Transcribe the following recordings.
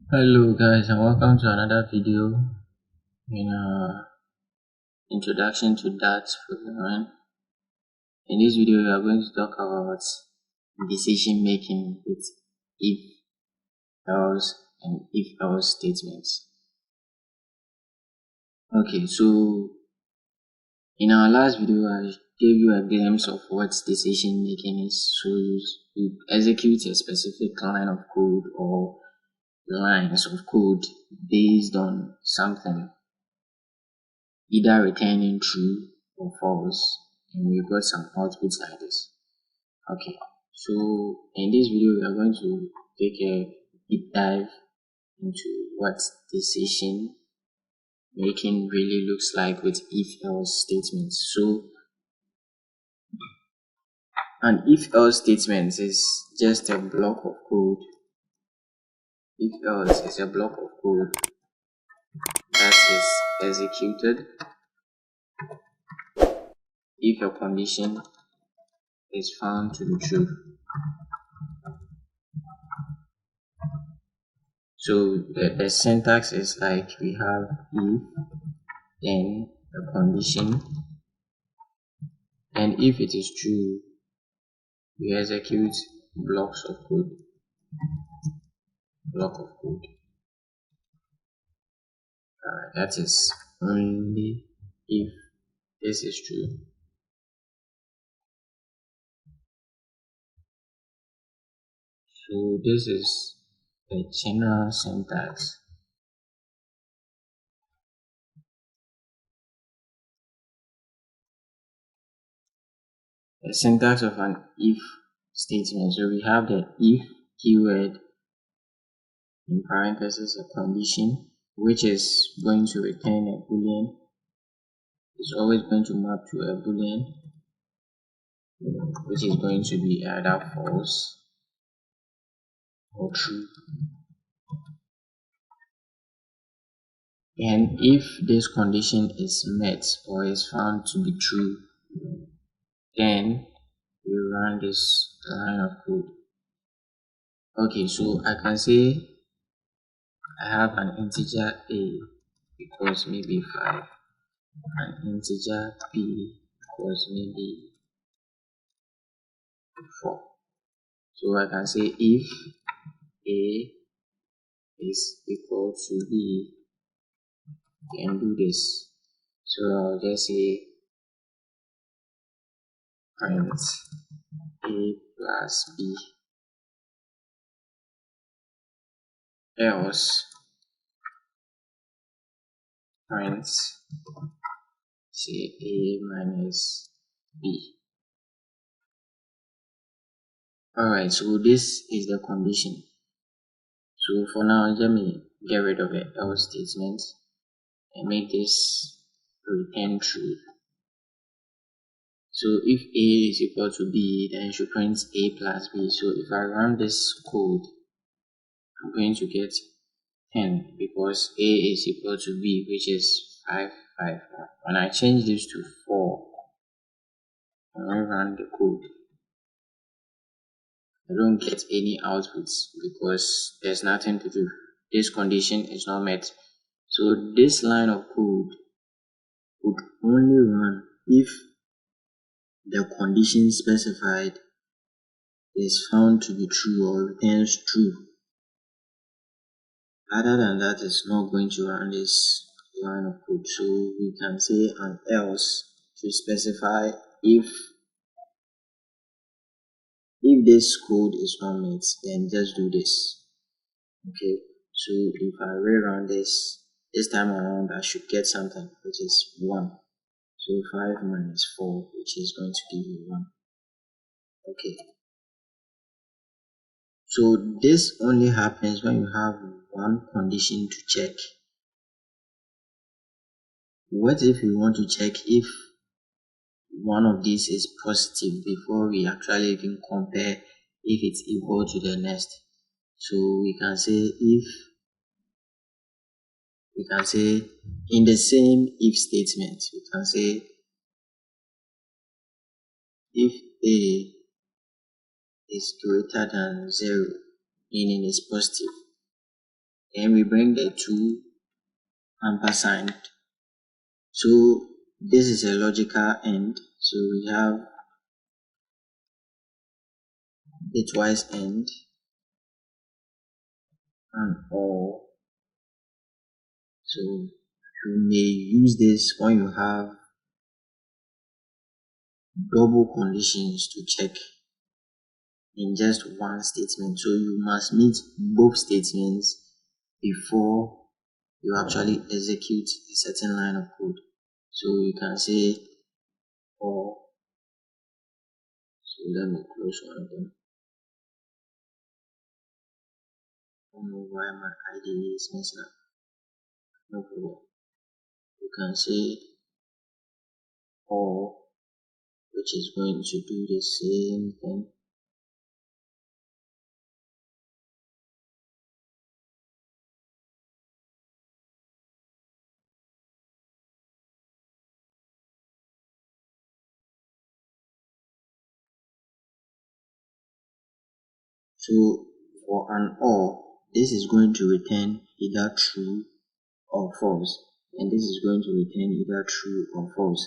Hello guys, and welcome to another video in introduction to DAT programming. In this video we are going to talk about decision making with if, else and if else statements. Okay, so in our last video I gave you a glimpse of what decision making is. So you execute a specific line of code or lines of code based on something, either returning true or false, and we got some outputs like this. Okay, so in this video we are going to take a deep dive into what decision making really looks like with if else statements. So an if else statement is just a block of code. If else is a block of code that is executed if a condition is found to be true. So the syntax is like we have if, then the condition, and if it is true, we execute blocks of code. Block of code. That is only if this is true. So this is the general syntax. The syntax of an if statement. So we have the if keyword, in parentheses a condition, which is going to return a boolean. It's always going to map to a boolean, which is going to be either false or true. And if this condition is met or is found to be true, then we run this line of code. Okay, so I can say I have an integer a equals maybe 5, an integer b equals maybe 4. So I can say if a is equal to b, then do this. So I'll just say print a plus b, else print say a minus b. Alright, so this is the condition. So for now, let me get rid of the else statement and make this return true. So if a is equal to b, then it should print a plus b. So if I run this code, I'm going to get 10 because a is equal to b, which is 5, 5. When I change this to 4, when I run the code, I don't get any outputs because there's nothing to do. This condition is not met. So this line of code would only run if the condition specified is found to be true or returns true. Other than that, it's not going to run this line of code. So we can say an else to specify if this code is not met, then just do this. Okay, so if I rerun this time around, I should get something which is 1. So 5 minus 4, which is going to give you 1. Okay, so this only happens when you have one condition to check. What if we want to check if one of these is positive before we actually even compare if it's equal to the next? So we can say in the same if statement, we can say if a is greater than 0, meaning it's positive, and we bring the two ampersand. So this is a logical end. So we have the twice end and or. So you may use this when you have double conditions to check in just one statement. So you must meet both statements before you actually execute a certain line of code. So you can say or. So let me close one of them. I don't know why my IDE is messing up. No problem. You can say or, which is going to do the same thing. So for an or, this is going to return either true or false, and this is going to return either true or false.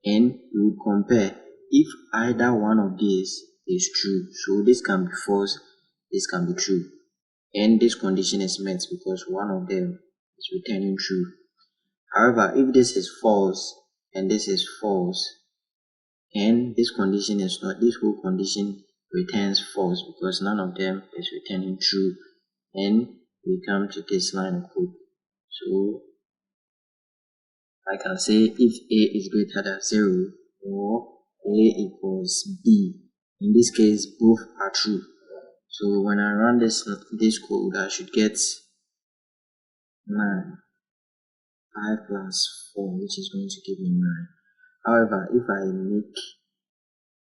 And we will compare if either one of these is true. So this can be false, this can be true, and this condition is met because one of them is returning true. However, if this is false and this is false, and this condition is not, this whole condition returns false because none of them is returning true, and we come to this line of code. So I can say if A is greater than 0 or A equals B. In this case, both are true. So when I run this code, I should get 9. 5 plus 4, which is going to give me 9. However, if I make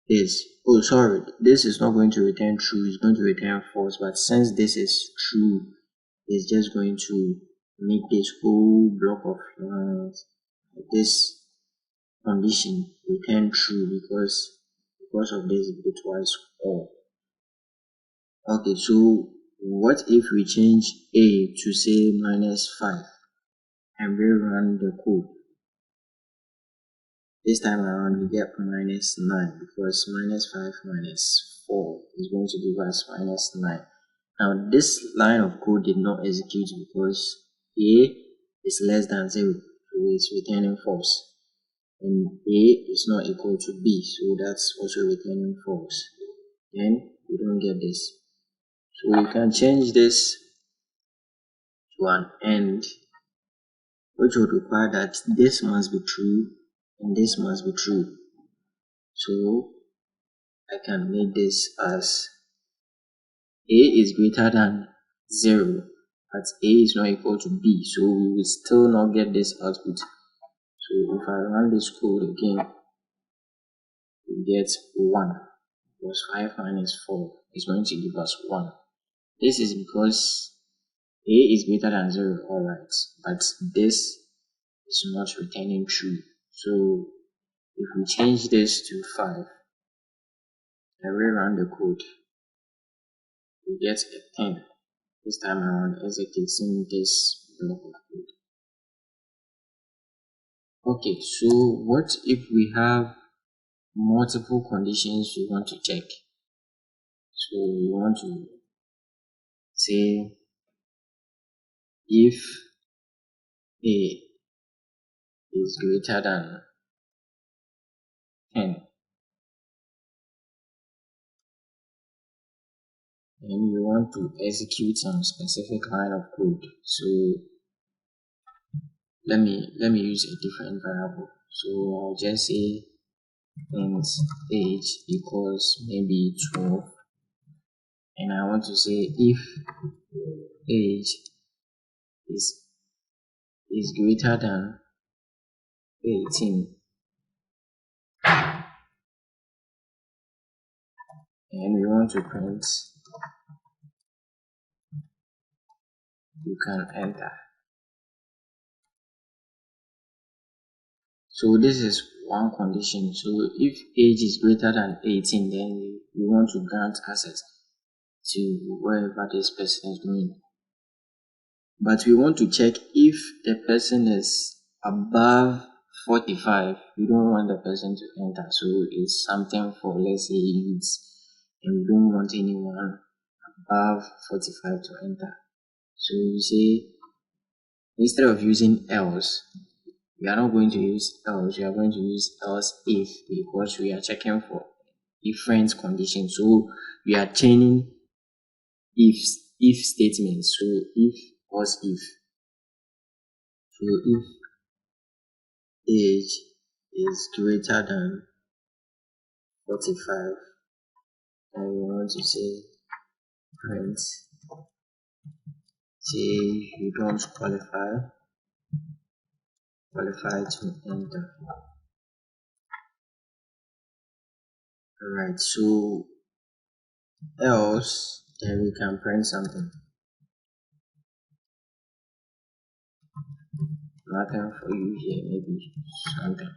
this, oh sorry, this is not going to return true, it's going to return false, but since this is true, it's just going to make this whole block of lines, this condition, return true because of this bitwise or. Okay, so what if we change A to say -5 and we run the code? This time around we get -9 because -5 minus 4 is going to give us -9. Now this line of code did not execute because A is less than 0, so it's returning false. And A is not equal to B, so that's also returning false. Then we don't get this. So we can change this to an end, which would require that this must be true and this must be true. So I can make this as A is greater than 0, but A is not equal to B, so we will still not get this output. So if I run this code again, we get 1, because 5 minus 4 is going to give us 1. This is because A is greater than 0, alright, but this is not returning true. So if we change this to 5 and rerun the code, we get a 10. This time around executing this block of code. Okay, so what if we have multiple conditions we want to check? So we want to say if A is greater than 10, and we want to execute some specific line of code. So let me use a different variable. So I'll just say int age equals maybe 12, and I want to say if age is greater than 18, and we want to print you can enter. So this is one condition. So if age is greater than 18, then we want to grant access to wherever this person is going. but we want to check if the person is above 45. We don't want the person to enter, so it's something for, let's say, youths, and we don't want anyone above 45 to enter. So you say, instead of using else, we are not going to use else, we are going to use else if, because we are checking for different conditions. So we are chaining if statements. So if was if. So if age is greater than 45, and we want to say print, say you don't qualify to enter. Alright, so else, then we can print something. Nothing for you here, maybe something.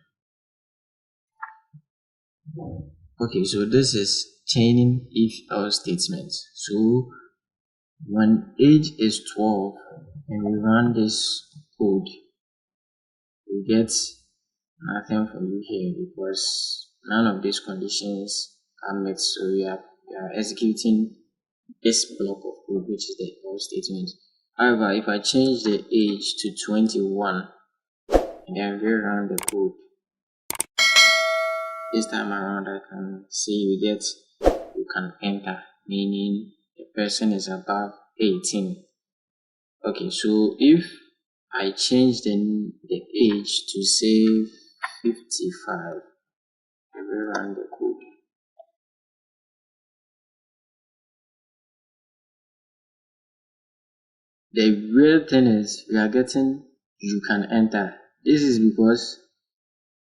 Okay, so this is chaining if else statements. So when age is 12 and we run this code, we get nothing for you here because none of these conditions are met. So we are executing this block of code, which is the else statement. However, if I change the age to 21 and then rerun the code, this time around I can see you can enter, meaning the person is above 18. Okay, so if I change the age to say 55 and rerun the code, the real thing is we are getting you can enter. This is because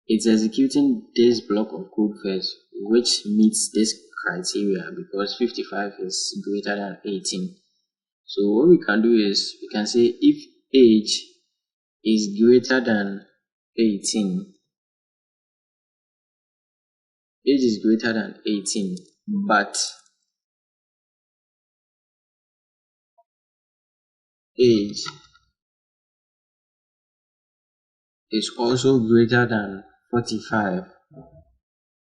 it's executing this block of code first, which meets this criteria because 55 is greater than 18. So what we can do is we can say if age is greater than 18, age is greater than 18, but age is also greater than 45,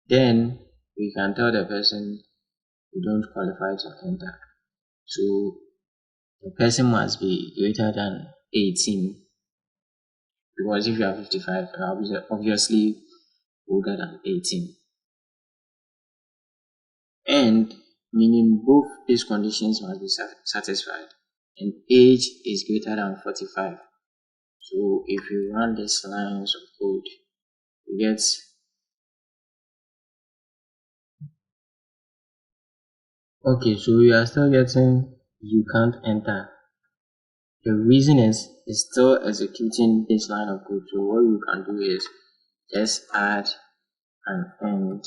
then we can tell the person you don't qualify to enter. So the person must be greater than 18, because if you are 55, you are obviously older than 18. And meaning both these conditions must be satisfied, and age is greater than 45. So if you run these lines of code, you get okay, so you are still getting you can't enter. The reason is it's still executing this line of code. So what you can do is just add an end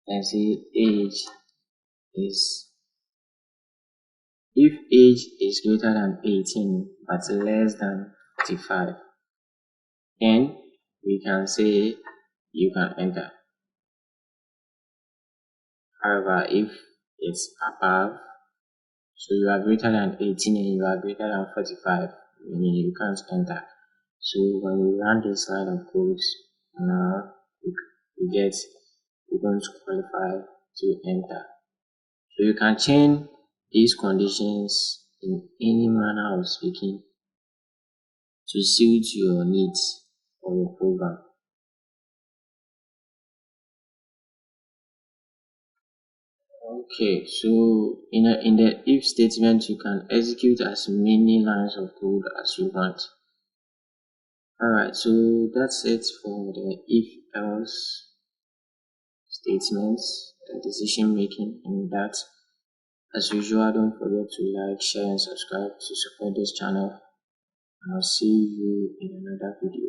and say age is, if age is greater than 18 but less than 45, then we can say you can enter. However, if it's above, so you are greater than 18 and you are greater than 45, meaning you can't enter. So when we run this line of codes, now we get we're going to qualify to enter. So you can change these conditions in any manner of speaking to suit your needs or your program. Okay, so in the if statement, you can execute as many lines of code as you want. Alright, so that's it for the if else statements and decision making in that. As usual, don't forget to like, share, and subscribe to support this channel. I'll see you in another video.